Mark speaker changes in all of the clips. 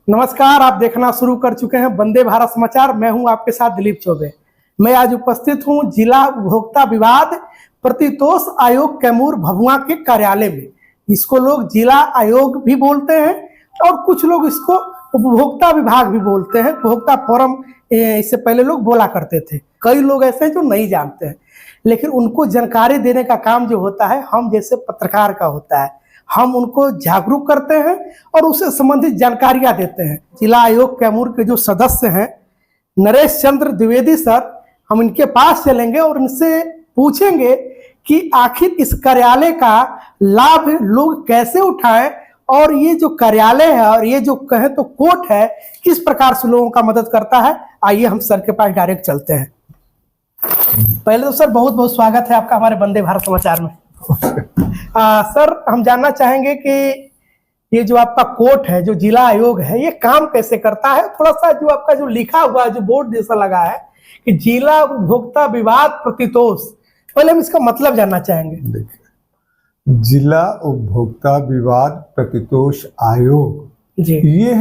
Speaker 1: नमस्कार, आप देखना शुरू कर चुके हैं वंदे भारत समाचार। मैं हूं आपके साथ दिलीप चौबे। मैं आज उपस्थित हूं जिला उपभोक्ता विवाद प्रतितोष आयोग कैमूर भभुआ के कार्यालय में। इसको लोग जिला आयोग भी बोलते हैं और कुछ लोग इसको उपभोक्ता विभाग भी बोलते हैं। उपभोक्ता फोरम इससे पहले लोग बोला करते थे। कई लोग ऐसे हैं जो नहीं जानते हैं, लेकिन उनको जानकारी देने का काम जो होता है हम जैसे पत्रकार का होता है। हम उनको जागरूक करते हैं और उससे संबंधित जानकारियां देते हैं। जिला आयोग कैमूर के जो सदस्य हैं नरेश चंद्र द्विवेदी सर, हम इनके पास चलेंगे और इनसे पूछेंगे कि आखिर इस कार्यालय का लाभ लोग कैसे उठाएं और ये जो कार्यालय है और ये जो कहें तो कोर्ट है किस प्रकार से लोगों का मदद करता है। आइए हम सर के पास डायरेक्ट चलते हैं। पहले तो सर बहुत बहुत स्वागत है आपका हमारे वंदे भारत समाचार में। सर, हम जानना चाहेंगे कि ये जो आपका कोर्ट है, जो जिला आयोग है, ये काम कैसे करता है। थोड़ा सा जो आपका जो लिखा हुआ है, जो बोर्ड जैसा लगा है कि जिला उपभोक्ता विवाद प्रतितोष, पहले हम इसका मतलब जानना चाहेंगे।
Speaker 2: देखिए, जिला उपभोक्ता विवाद प्रतितोष आयोग
Speaker 1: जी,
Speaker 2: ये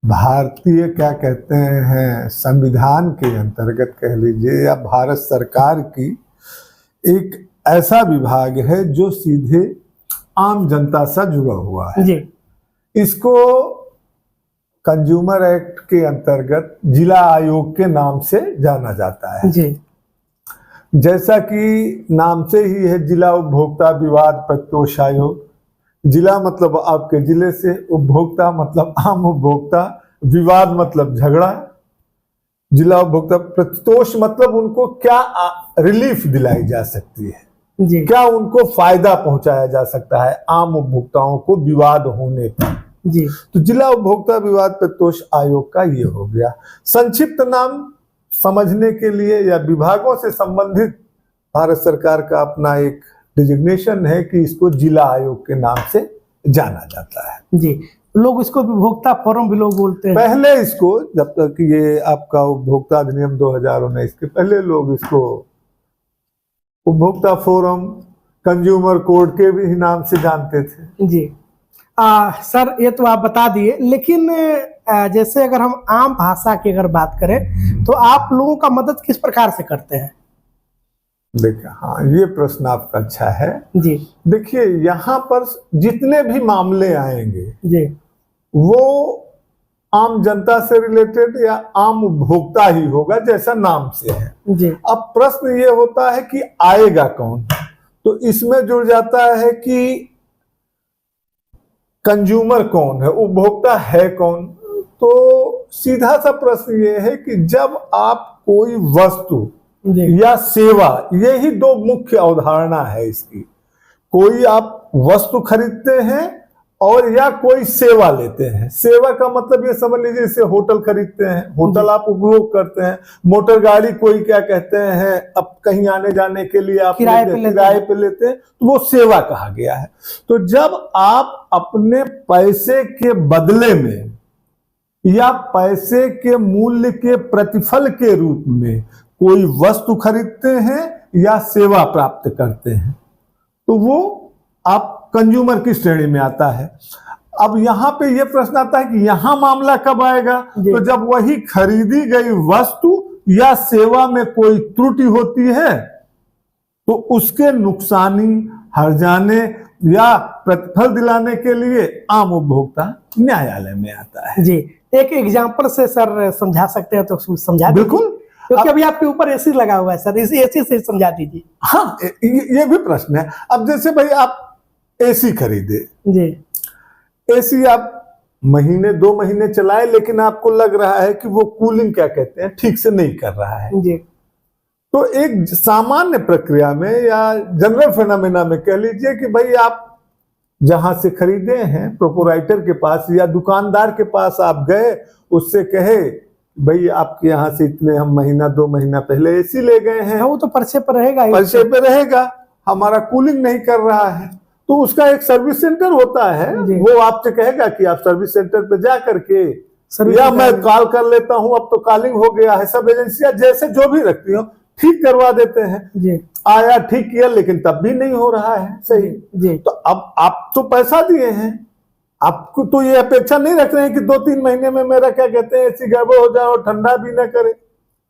Speaker 2: भारतीय क्या कहते हैं संविधान के अंतर्गत कह लीजिए या भारत सरकार की एक ऐसा विभाग है जो सीधे आम जनता से जुड़ा हुआ है।
Speaker 1: जी,
Speaker 2: इसको कंज्यूमर एक्ट के अंतर्गत जिला आयोग के नाम से जाना जाता है।
Speaker 1: जी,
Speaker 2: जैसा कि नाम से ही है जिला उपभोक्ता विवाद प्रतितोष आयोग। जिला मतलब आपके जिले से, उपभोक्ता मतलब आम उपभोक्ता, विवाद मतलब झगड़ा। जिला उपभोक्ता प्रतितोष मतलब उनको क्या रिलीफ दिलाई जा सकती है,
Speaker 1: जी,
Speaker 2: क्या उनको फायदा पहुंचाया जा सकता है आम उपभोक्ताओं को विवाद होने पर।
Speaker 1: जी,
Speaker 2: तो जिला उपभोक्ता विवाद प्रतितोष आयोग का ये हो गया। संक्षिप्त नाम समझने के लिए या विभागों से संबंधित भारत सरकार का अपना एक डिजिग्नेशन है कि इसको जिला आयोग के नाम से जाना जाता है।
Speaker 1: जी। लोग इसको उपभोक्ता फोरम भी लोग बोलते हैं।
Speaker 2: पहले इसको, जब तक ये आपका उपभोक्ता अधिनियम 2019 के पहले लोग इसको उपभोक्ता फोरम, कंज्यूमर कोर्ट के भी नाम से जानते थे।
Speaker 1: जी, सर ये तो आप बता दिए, लेकिन जैसे अगर हम आम भाषा की अगर बात करें तो आप लोगों का मदद किस प्रकार से करते हैं।
Speaker 2: देखिए, हाँ, ये प्रश्न आपका अच्छा है।
Speaker 1: जी,
Speaker 2: देखिए, यहाँ पर जितने भी मामले आएंगे
Speaker 1: जी,
Speaker 2: वो आम जनता से रिलेटेड या आम उपभोक्ता ही होगा, जैसा नाम से है।
Speaker 1: जी,
Speaker 2: अब प्रश्न ये होता है कि आएगा कौन, तो इसमें जुड़ जाता है कि कंज्यूमर कौन है, उपभोक्ता है कौन। तो सीधा सा प्रश्न ये है कि जब आप कोई वस्तु
Speaker 1: जी,
Speaker 2: या सेवा, यही दो मुख्य अवधारणा है इसकी, कोई आप वस्तु खरीदते हैं और या कोई सेवा लेते हैं। सेवा का मतलब ये समझ लीजिए, जैसे होटल खरीदते हैं, होटल आप उपभोग करते हैं। मोटर गाड़ी कोई क्या कहते हैं, अब कहीं आने जाने के लिए आप किराए पे लेते हैं, तो वो सेवा कहा गया है। तो जब आप अपने पैसे के बदले में या पैसे के मूल्य के प्रतिफल के रूप में कोई वस्तु खरीदते हैं या सेवा प्राप्त करते हैं, तो वो आप कंज्यूमर की श्रेणी में आता है। अब यहाँ पे ये प्रश्न आता है कि यहाँ मामला कब आएगा, तो जब वही खरीदी गई वस्तु या सेवा में कोई त्रुटि होती है तो उसके नुकसानी, हर्जाने या प्रतिफल दिलाने के लिए आम उपभोक्ता न्यायालय में आता है।
Speaker 1: जी, एक एग्जांपल से सर समझा सकते हैं तो समझा।
Speaker 2: बिल्कुल,
Speaker 1: क्योंकि अभी आपके ऊपर एसी लगा हुआ है सर, इसी एसी से समझा दीजिए।
Speaker 2: हाँ, ये भी प्रश्न है। अब जैसे भाई आप एसी खरीदे,
Speaker 1: जी,
Speaker 2: एसी आप महीने 2 महीने चलाए, लेकिन आपको लग रहा है कि वो कूलिंग क्या कहते हैं ठीक से नहीं कर रहा है।
Speaker 1: जी,
Speaker 2: तो एक सामान्य प्रक्रिया में या जनरल फिनोमेना में कह लीजिए कि भाई आप जहां से खरीदे हैं, प्रोपराइटर के पास या दुकानदार के पास आप गए, उससे कहे भाई आपके यहाँ से इतने हम महीना 2 महीना पहले एसी ले गए हैं।
Speaker 1: वो तो पर्चे पर रहेगा,
Speaker 2: पर्चे पे रहेगा, हमारा कूलिंग नहीं कर रहा है। तो उसका एक सर्विस सेंटर होता है, वो आपसे कहेगा कि आप सर्विस सेंटर पे जा करके, या मैं कॉल कर लेता हूं, अब तो कॉलिंग हो गया है, सब एजेंसियां जैसे जो भी रखती हो ठीक करवा देते हैं।
Speaker 1: जी,
Speaker 2: आया, ठीक किया, लेकिन तब भी नहीं हो रहा है सही।
Speaker 1: जी,
Speaker 2: तो अब आप तो पैसा दिए हैं, आपको तो ये अपेक्षा नहीं रख रहे हैं कि 2-3 महीने में मेरा क्या कहते हैं ऐसी गड़बड़ हो जाए और ठंडा भी ना करे,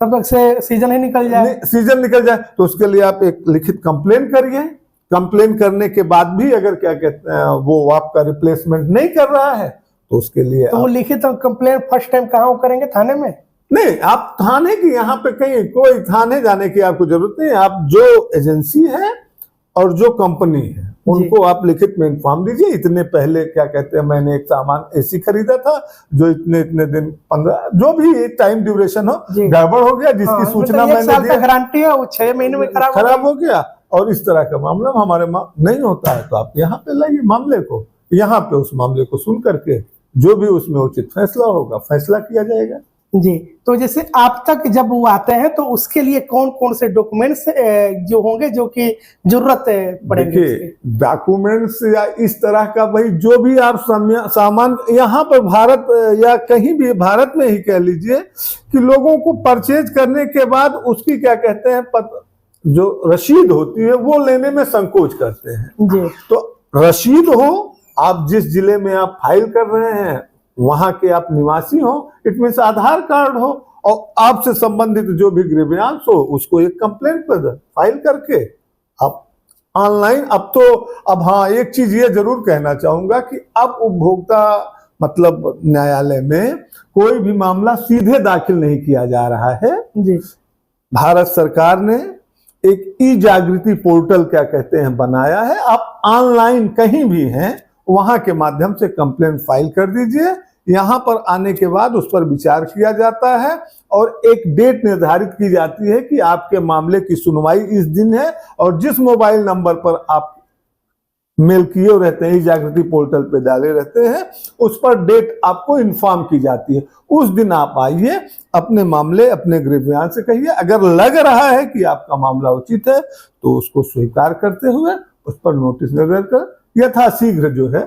Speaker 1: तब तक से सीजन ही निकल जाए।
Speaker 2: सीजन निकल जाए। तो उसके लिए आप एक लिखित कंप्लेन करिए। कंप्लेन करने के बाद भी अगर क्या कहते हैं वो आपका रिप्लेसमेंट नहीं कर रहा है तो उसके लिए
Speaker 1: तो वो लिखित कंप्लेन फर्स्ट टाइम कहाँ करेंगे, थाने में?
Speaker 2: नहीं, आप थाने की यहाँ पे कहीं कोई थाने जाने की आपको जरूरत नहीं है। आप जो एजेंसी है और जो कंपनी है उनको आप लिखित में इन्फॉर्म दीजिए, इतने पहले क्या कहते हैं मैंने एक सामान एसी खरीदा था जो इतने इतने दिन 15 जो भी टाइम ड्यूरेशन हो गड़बड़ हो गया, जिसकी सूचना मैंने दी,
Speaker 1: गारंटी है वो 6 महीने में
Speaker 2: खराब हो गया और इस तरह का मामला हमारे नहीं होता है, तो आप यहाँ पे लाइए मामले को, यहाँ पे उस मामले को सुन करके जो भी उसमें उचित फैसला होगा फैसला किया जाएगा।
Speaker 1: जी, तो जैसे आप तक जब वो आते हैं तो उसके लिए कौन कौन से डॉक्यूमेंट्स जो होंगे जो कि जरूरत पड़ेगी?
Speaker 2: देखिए, डॉक्यूमेंट्स या इस तरह का भाई जो भी आप सामान यहाँ पर भारत या कहीं भी भारत में ही कह लीजिए कि लोगों को परचेज करने के बाद उसकी क्या कहते हैं जो रसीद होती है वो लेने में संकोच करते हैं।
Speaker 1: जी,
Speaker 2: तो रसीद हो, आप जिस जिले में आप फाइल कर रहे हैं वहां के आप निवासी हो, इट मीन्स आधार कार्ड हो और आपसे संबंधित जो भी ग्रीवियांस हो उसको एक कंप्लेंट पर फाइल करके आप ऑनलाइन अब हाँ एक चीज ये जरूर कहना चाहूंगा कि अब उपभोक्ता मतलब न्यायालय में कोई भी मामला सीधे दाखिल नहीं किया जा रहा है।
Speaker 1: जी,
Speaker 2: भारत सरकार ने एक ई जागृति पोर्टल क्या कहते हैं बनाया है, आप ऑनलाइन कहीं भी हैं वहां के माध्यम से कंप्लेंट फाइल कर दीजिए। यहां पर आने के बाद उस पर विचार किया जाता है और एक डेट निर्धारित की जाती है कि आपके मामले की सुनवाई इस दिन है और जिस मोबाइल नंबर पर आप मेल किए रहते हैं, जागृति पोर्टल पे डाले रहते हैं, उस पर डेट आपको इन्फॉर्म की जाती है। उस दिन आप आइए, अपने मामले अपने ग्रीवियांस से कहिए। अगर लग रहा है कि आपका मामला उचित है तो उसको स्वीकार करते हुए उस पर नोटिस निर्धारित कर यथाशीघ्र जो है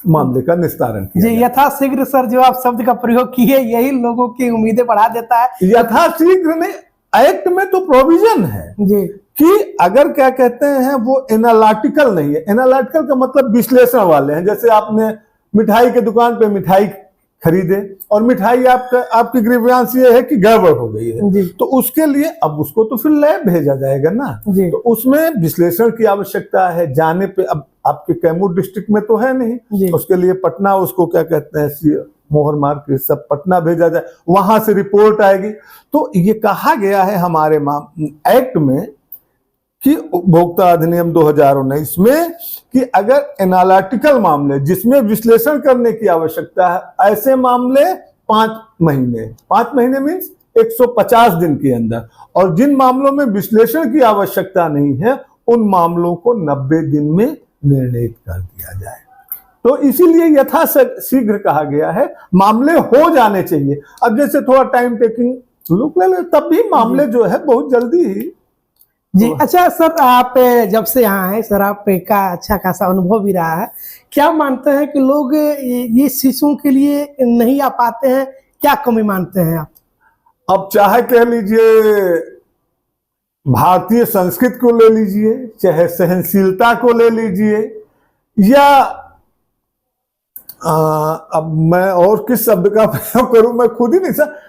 Speaker 2: मामले का निस्तारण किया
Speaker 1: जी। यथाशीघ्र सर जो आप शब्द का प्रयोग किए यही लोगों की उम्मीदें बढ़ा देता है।
Speaker 2: यथाशीघ्र ने एक्ट में तो प्रोविजन है
Speaker 1: जी
Speaker 2: कि अगर क्या कहते हैं वो एनालिटिकल नहीं है। एनालिटिकल का मतलब विश्लेषण वाले हैं। जैसे आपने मिठाई के दुकान पे मिठाई खरीदे और मिठाई आपकी ग्रीवियांस ये है कि गड़बड़ हो गई है, तो उसके लिए अब उसको तो फिर लैब भेजा जाएगा ना, तो उसमें विश्लेषण की आवश्यकता है। जाने पे अब आपके कैमूर डिस्ट्रिक्ट में तो है नहीं, उसके लिए पटना उसको क्या कहते हैं मोहर मार के सब पटना भेजा जाए, वहां से रिपोर्ट आएगी। तो ये कहा गया है हमारे एक्ट में कि उपभोक्ता अधिनियम 2019 में कि अगर एनालिटिकल मामले जिसमें विश्लेषण करने की आवश्यकता है, ऐसे मामले 5 महीने मीन्स 150 दिन के अंदर, और जिन मामलों में विश्लेषण की आवश्यकता नहीं है उन मामलों को 90 दिन में निर्णित कर दिया जाए। तो इसीलिए यथाशीघ्र कहा गया है, मामले हो जाने चाहिए। अब जैसे थोड़ा टाइम टेकिंग लुक ले तब भी मामले जो है बहुत जल्दी ही
Speaker 1: जी। अच्छा सर, आप जब से यहाँ आए सर, आपका अच्छा खासा अनुभव भी रहा है, क्या मानते हैं कि लोग ये शिशुओं के लिए नहीं आ पाते हैं, क्या कमी मानते हैं आप?
Speaker 2: अब चाहे कह लीजिए भारतीय संस्कृति को ले लीजिए, चाहे सहनशीलता को ले लीजिए, या अब मैं और किस शब्द का प्रयोग करूं, मैं खुद ही नहीं सर।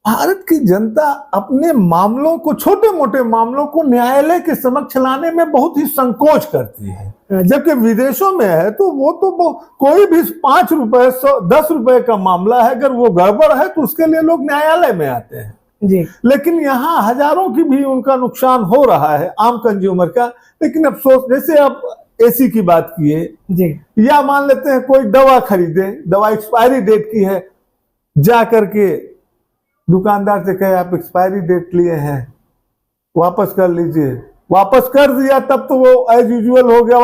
Speaker 2: भारत की जनता अपने मामलों को, छोटे मोटे मामलों को न्यायालय के समक्ष लाने में बहुत ही संकोच करती है, जबकि विदेशों में है तो वो तो कोई भी 5 रुपए 10 रुपए का मामला है, अगर वो गड़बड़ है तो उसके लिए लोग न्यायालय में आते हैं
Speaker 1: जी।
Speaker 2: लेकिन यहाँ हजारों की भी उनका नुकसान हो रहा है आम कंज्यूमर का। लेकिन अफसोस, जैसे आप एसी की बात किए
Speaker 1: जी,
Speaker 2: या मान लेते हैं कोई दवा खरीदे, दवा एक्सपायरी डेट की है, जा करके दुकानदार से कहे आप एक्सपायरी डेट लिए हैं, वापस कर लीजिए, वापस कर दिया तब तो वो एज यूजुअल हो गया,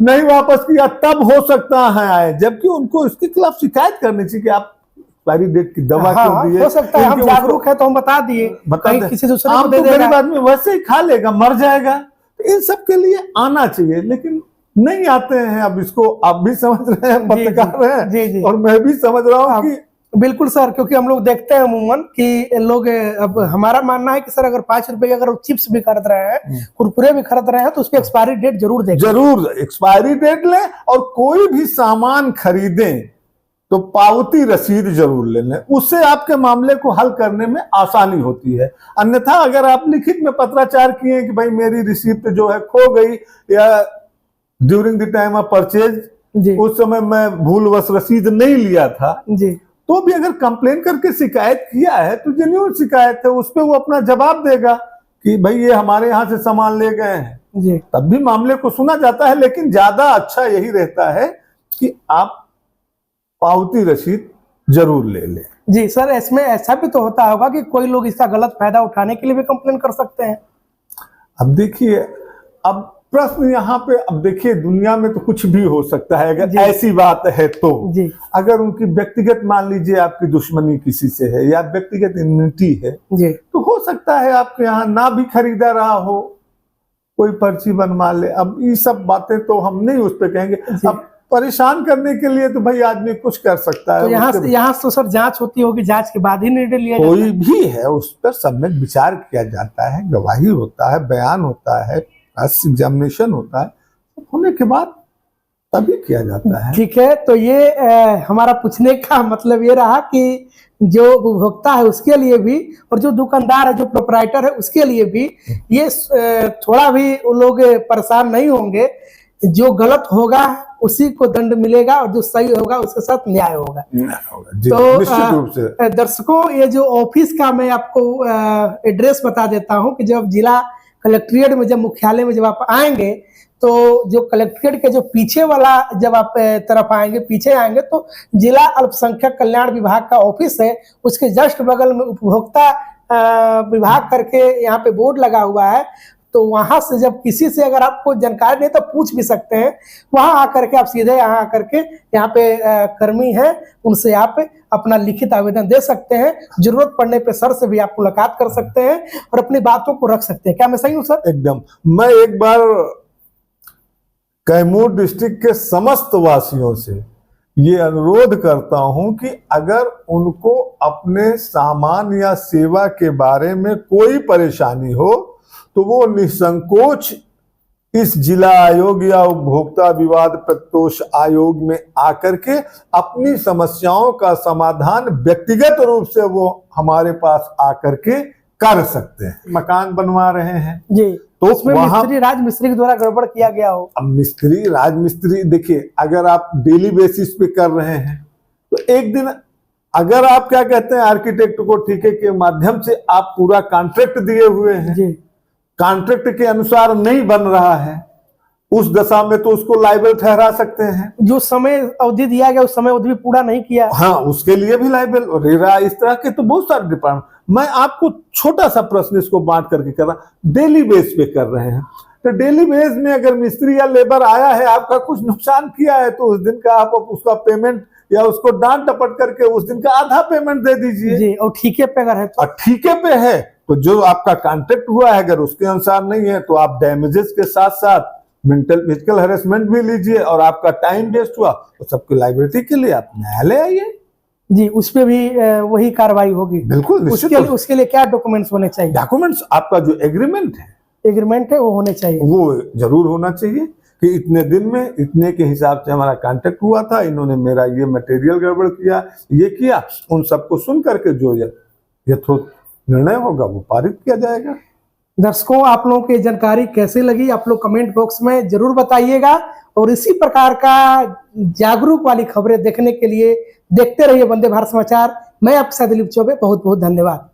Speaker 2: नहीं वापस किया तब हो सकता है आए, जबकि उनको इसके खिलाफ शिकायत करनी चाहिए कि आप एक्सपायरी डेट की दवा क्यों दिए।
Speaker 1: हो सकता है हम जागरूक है तो हम बता दिए, किसी दूसरे को दे देगा,
Speaker 2: गरीब आदमी वैसे ही खा लेगा, मर जाएगा। तो इन सब के लिए आना चाहिए, लेकिन नहीं आते हैं। अब इसको आप भी समझ रहे हैं, पत्रकार हैं, और मैं भी समझ रहा हूँ कि
Speaker 1: बिल्कुल सर, क्योंकि हम लोग देखते हैं अमूमन कि लोग, अब हमारा मानना है कि सर अगर 5 रुपए की अगर चिप्स भी खरीद रहे हैं, कुरकुरे भी खरीद रहे हैं, तो उस पर एक्सपायरी डेट जरूर देखें।
Speaker 2: जरूर एक्सपायरी डेट लें, और कोई भी सामान खरीदें तो पावती रसीद जरूर ले लें, उससे आपके मामले को हल करने में आसानी होती है। अन्यथा अगर आप लिखित में पत्राचार किए कि भाई मेरी रिसीप्ट जो है खो गई, या during the time of purchase उस समय मैं भूलवश रसीद नहीं लिया था
Speaker 1: जी,
Speaker 2: तो भी अगर कंप्लेन करके शिकायत किया है तो जेन्युइन शिकायत है, उस पर वो अपना जवाब देगा कि भाई ये हमारे यहाँ से सामान ले गए हैं
Speaker 1: जी,
Speaker 2: तब भी मामले को सुना जाता है। लेकिन ज्यादा अच्छा यही रहता है कि आप पावती रसीद जरूर ले लें।
Speaker 1: जी सर, इसमें ऐसा भी तो होता होगा कि कोई लोग इसका गलत फायदा उठाने के लिए भी कंप्लेन कर सकते हैं।
Speaker 2: अब देखिए, अब प्रश्न यहाँ पे, अब देखिए दुनिया में तो कुछ भी हो सकता है अगर ऐसी बात है तो।
Speaker 1: जी,
Speaker 2: अगर उनकी व्यक्तिगत, मान लीजिए आपकी दुश्मनी किसी से है या व्यक्तिगत इम्यूनिटी है,
Speaker 1: जी,
Speaker 2: तो हो सकता है आपके यहाँ ना भी खरीदा रहा हो, कोई पर्ची बनवा ले। अब ये सब बातें तो हम नहीं उस पर कहेंगे। अब परेशान करने के लिए तो भाई आदमी कुछ कर सकता है।
Speaker 1: तो यहाँ तो सर जांच होती होगी, जांच के बाद ही निर्णय लिया जाता है।
Speaker 2: कोई भी है उस पर सम्यक विचार किया जाता है, गवाही होता है, बयान होता है, एग्जामिनेशन होता है, होने के बाद तभी किया जाता है।
Speaker 1: ठीक है, तो ये हमारा पूछने का मतलब ये रहा कि जो उपभोक्ता है उसके लिए भी, और जो दुकानदार है, जो प्रोपराइटर है, उसके लिए भी ये थोड़ा भी वो लोग परेशान नहीं होंगे। जो गलत होगा उसी को दंड मिलेगा, और जो सही होगा उसके साथ न्याय होगा।
Speaker 2: तो निश्चित रूप से
Speaker 1: दर्शकों, ये जो ऑफिस का मैं आपको एड्रेस बता देता हूँ कि जब जिला कलेक्ट्रेट में, जब मुख्यालय में जब आप आएंगे, तो जो कलेक्ट्रेट के जो पीछे वाला, जब आप तरफ आएंगे, पीछे आएंगे, तो जिला अल्पसंख्यक कल्याण विभाग का ऑफिस है। उसके जस्ट बगल में उपभोक्ता विभाग करके यहाँ पे बोर्ड लगा हुआ है। तो वहां से जब किसी से अगर आपको जानकारी नहीं तो पूछ भी सकते हैं। वहां आकर के आप सीधे यहाँ आकर के, यहाँ पे कर्मी हैं, उनसे आप अपना लिखित आवेदन दे सकते हैं। जरूरत पड़ने पे सर से भी आप मुलाकात कर सकते हैं और अपनी बातों को रख सकते हैं। क्या मैं सही हूँ सर?
Speaker 2: एकदम। मैं एक बार कैमूर डिस्ट्रिक्ट के समस्त वासियों से ये अनुरोध करता हूं कि अगर उनको अपने सामान या सेवा के बारे में कोई परेशानी हो तो वो निसंकोच इस जिला आयोग या उपभोक्ता विवाद प्रत्योष आयोग में आकर के अपनी समस्याओं का समाधान व्यक्तिगत रूप से वो हमारे पास आकर के कर सकते हैं। मकान बनवा रहे हैं
Speaker 1: जी,
Speaker 2: तो
Speaker 1: उसमें मिस्त्री, राजमिस्त्री के द्वारा गड़बड़ किया गया हो।
Speaker 2: अब मिस्त्री, राजमिस्त्री, देखिए अगर आप डेली बेसिस पे कर रहे हैं तो एक दिन अगर आप क्या कहते हैं, आर्किटेक्ट को ठेके के माध्यम से आप पूरा कॉन्ट्रैक्ट दिए हुए हैं, कॉन्ट्रैक्ट के अनुसार नहीं बन रहा है, उस दशा में तो उसको लायबल ठहरा सकते हैं।
Speaker 1: जो समय अवधि दिया गया उस समय अवधि पूरा नहीं किया,
Speaker 2: हाँ, उसके लिए भी लायबल। रेरा, इस तरह के तो बहुत सारे डिपार्टमेंट। मैं आपको छोटा सा प्रश्न इसको बांट करके कर रहा, डेली बेस पे कर रहे हैं, तो डेली बेस में अगर मिस्त्री या लेबर आया है, आपका कुछ नुकसान किया है, तो उस दिन का आप उसका पेमेंट या उसको डांट टपट करके उस दिन का आधा पेमेंट दे दीजिए
Speaker 1: जी। और ठीके पे अगर है तो,
Speaker 2: और ठीके पे है तो जो आपका कॉन्ट्रैक्ट हुआ है अगर उसके अनुसार नहीं है तो आप डैमेजेस के साथ साथ मेंटल फिजिकल हैरेसमेंट भी लीजिए, और आपका टाइम वेस्ट हुआ तो सबकी लाइबिलिटी के लिए आप न्यायालय आइए
Speaker 1: जी। उस पे भी वही कार्रवाई होगी।
Speaker 2: बिल्कुल।
Speaker 1: उसके लिए क्या डॉक्यूमेंट्स होने चाहिए?
Speaker 2: डॉक्यूमेंट्स, आपका जो एग्रीमेंट
Speaker 1: है वो होने चाहिए,
Speaker 2: वो जरूर होना चाहिए कि इतने दिन में इतने के हिसाब से हमारा कॉन्ट्रैक्ट हुआ था, इन्होंने मेरा ये मटेरियल गड़बड़ किया, ये किया। उन सबको सुन करके जो यथोचित निर्णय होगा वो पारित किया जाएगा।
Speaker 1: दर्शकों, आप लोगों की जानकारी कैसी लगी आप लोग कमेंट बॉक्स में जरूर बताइएगा, और इसी प्रकार का जागरूक वाली खबरें देखने के लिए देखते रहिए वंदे भारत समाचार। मैं आपके साथ दिलीप चौबे, बहुत बहुत धन्यवाद।